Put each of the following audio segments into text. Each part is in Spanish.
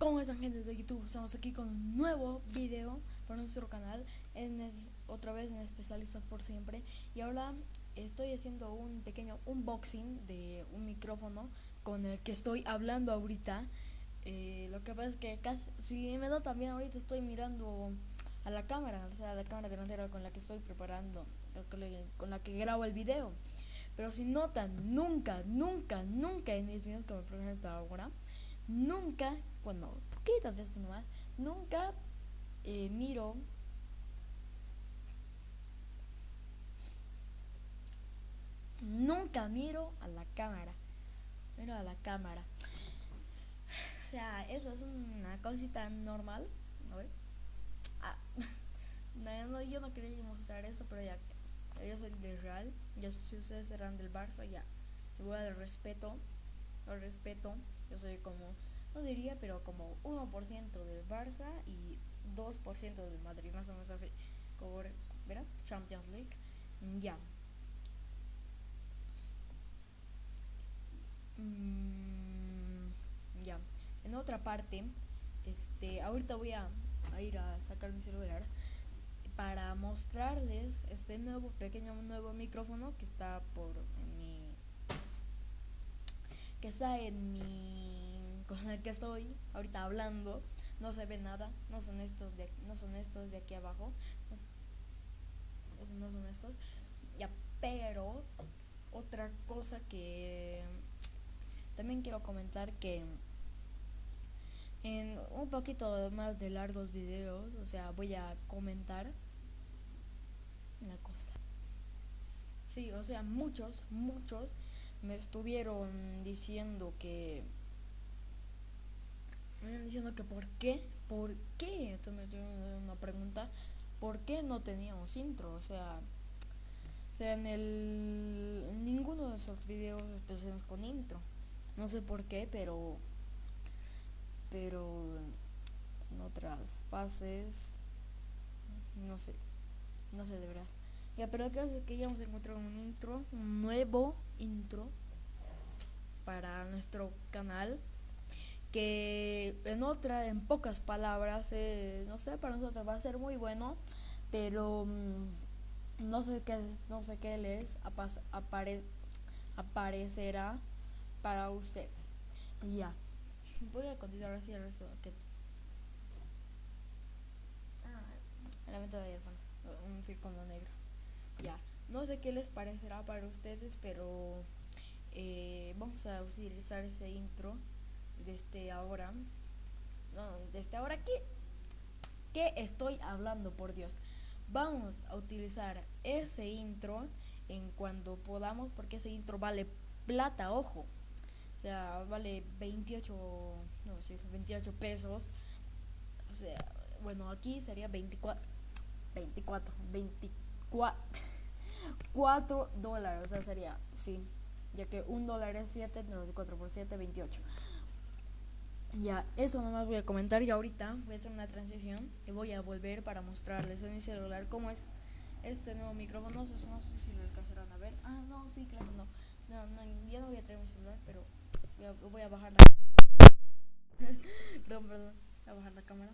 ¿Cómo están, gente de YouTube? Estamos aquí con un nuevo video para nuestro canal, otra vez en Especialistas por Siempre. Y ahora estoy haciendo un pequeño unboxing de un micrófono con el que estoy hablando ahorita. Lo que pasa es que casi, si me da también ahorita estoy mirando a la cámara, o sea, a la cámara delantera con la que estoy preparando, con la que grabo el video. Pero si notan, nunca en mis videos que me presento ahora, nunca, cuando poquitas veces nomás, nunca miro, nunca miro a la cámara. O sea, eso es una cosita normal, ¿no? Ah, no, yo no quería mostrar eso, pero ya, yo soy del Real, ya si ustedes serán del Barça, ya, igual lo respeto, yo soy como, no diría, pero como 1% del Barça y 2% del Madrid, más o menos así, como, ¿verdad? Champions League, ya. Ya, en otra parte, ahorita voy a ir a sacar mi celular para mostrarles este nuevo micrófono que está con el que estoy ahorita hablando. No se ve nada, no son estos de aquí abajo, no son estos, ya. Pero otra cosa que también quiero comentar, que en un poquito más de largos videos, o sea, voy a comentar la cosa. Sí, o sea, muchos me estuvieron diciendo que por qué, esto me dio una pregunta, ¿por qué no teníamos intro? O sea, en ninguno de esos videos empezamos con intro. No sé por qué, pero en otras fases, no sé, no sé de verdad. Ya, pero el caso es que ya hemos encontrado un nuevo intro para nuestro canal, que en pocas palabras, no sé, para nosotros va a ser muy bueno, pero no sé qué les aparecerá para ustedes. Ya, voy a continuar así el resto. La venta de fondo, un círculo negro. Ya, no sé qué les parecerá para ustedes, pero vamos a utilizar ese intro desde ahora. No, desde ahora ¿qué estoy hablando, por Dios? Vamos a utilizar ese intro en cuando podamos, porque ese intro vale plata, ojo. O sea, vale 28 pesos. O sea, bueno, aquí sería 24 dólares. O sea, sería, sí, ya que un dólar es 7, 94 por 7, 28. Ya, eso nomás voy a comentar, y ahorita voy a hacer una transición y voy a volver para mostrarles en mi celular cómo es este nuevo micrófono. No sé si lo alcanzarán a ver. Ah, no, sí, claro, no. Ya no voy a traer mi celular, pero voy a bajar la perdón, voy a bajar la cámara.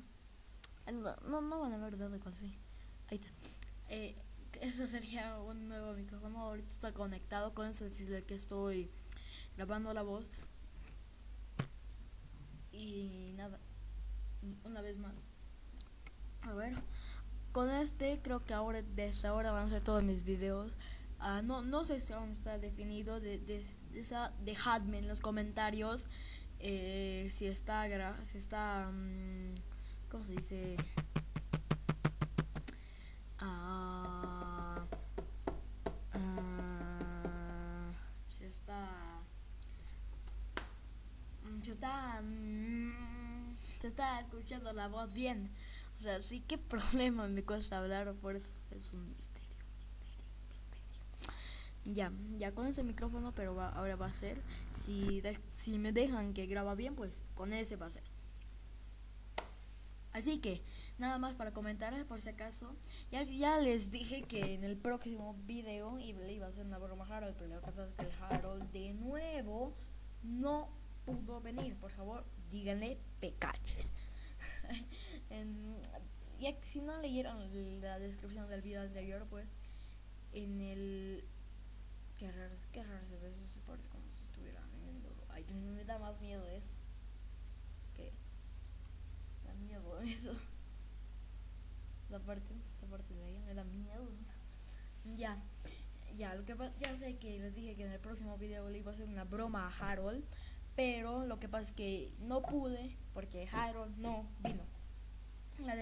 No van a ver de cuál sí. Ahí está. Eso sería un nuevo micrófono. Ahorita está conectado con ese desde el que estoy grabando la voz. Y nada, una vez más. A ver, con creo que ahora, desde ahora van a ser todos mis videos. No sé si aún está definido. Dejadme en los comentarios si está, ¿cómo se dice? Ah, ah, si está, se está, se está escuchando la voz bien. O sea, sí, qué problema me cuesta hablar, por eso es un misterio. Ya con ese micrófono, pero ahora va a ser, si me dejan que graba bien, pues con ese va a ser. Así que, nada más para comentar, por si acaso, ya les dije que en el próximo video le iba a hacer una broma a Harold, pero lo que pasa es que el Harold de nuevo no pudo venir. Por favor, díganle Pekaches. Ya que si no leyeron la descripción del video anterior, pues en el... Qué raro se ve, eso se parece como si estuvieran viendo. Ay, me da más miedo eso. Que da miedo eso. La parte de ahí me da miedo. Ya, lo que pasa, ya sé que les dije que en el próximo video le iba a hacer una broma a Harold, pero lo que pasa es que no pude porque Harold no vino. La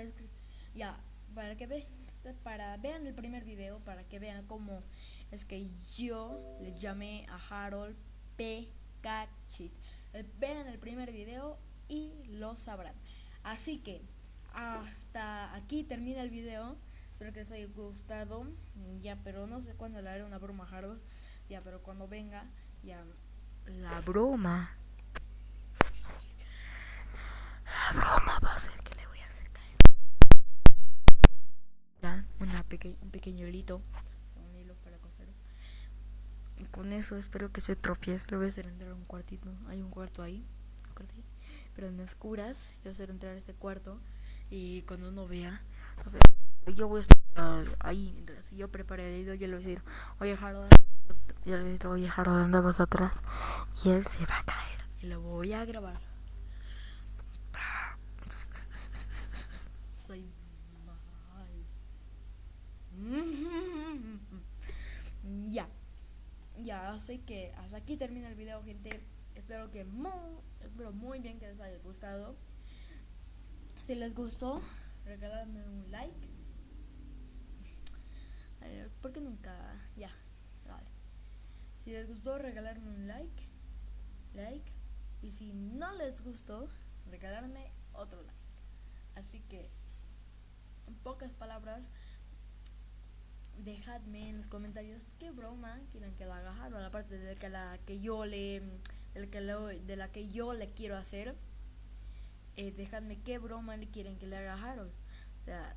ya, vean el primer video, para que vean cómo es que yo le llamé a Harold Pekachis. Vean el primer video y lo sabrán. Así que hasta aquí termina el video. Espero que les haya gustado. Ya, pero no sé cuándo le haré una broma a Harold. Ya, pero cuando venga, ya. La broma va a ser que le voy a hacer caer un pequeño hilito, un hilo para coser. Y con eso espero que se tropiece. Le voy a hacer entrar a un cuartito. Hay un cuarto ahí, pero en oscuras. Le voy a hacer entrar a ese cuarto. Y cuando uno vea, yo voy a estar ahí. Mientras yo prepare el hilo, yo le voy a decir: oye Harold, andamos atrás. Y él se va a caer. Y lo voy a grabar. Soy mal. Ya, así que hasta aquí termina el video, gente. Espero muy bien que les haya gustado. Si les gustó, regálenme un like. ¿Por qué nunca? Ya, vale. Si les gustó, regalarme un like. Y si no les gustó, regalarme otro like. Así que, en pocas palabras, dejadme en los comentarios qué broma quieren que la haga Harold, aparte de la que yo le quiero hacer. Dejadme qué broma le quieren que le haga a Harold. O sea,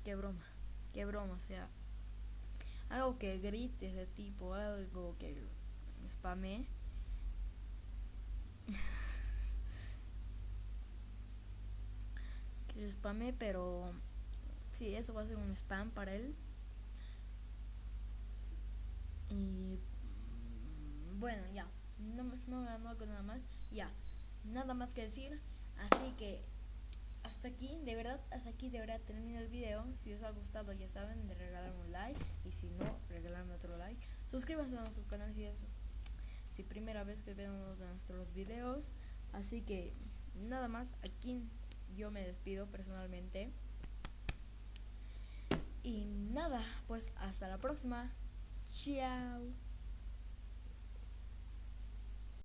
qué broma, o sea, algo que grite ese tipo, algo que spame. Que spame, pero sí, eso va a ser un spam para él. Y bueno, ya, no hago nada más. Ya, nada más que decir. Así que hasta aquí de verdad termina el video. Si os ha gustado, ya saben, de regalarme un like. Y si no, regalarme otro like. Suscríbanse a nuestro canal si primera vez que ven uno de nuestros videos. Así que nada más, aquí yo me despido personalmente. Y nada, pues hasta la próxima. Chao.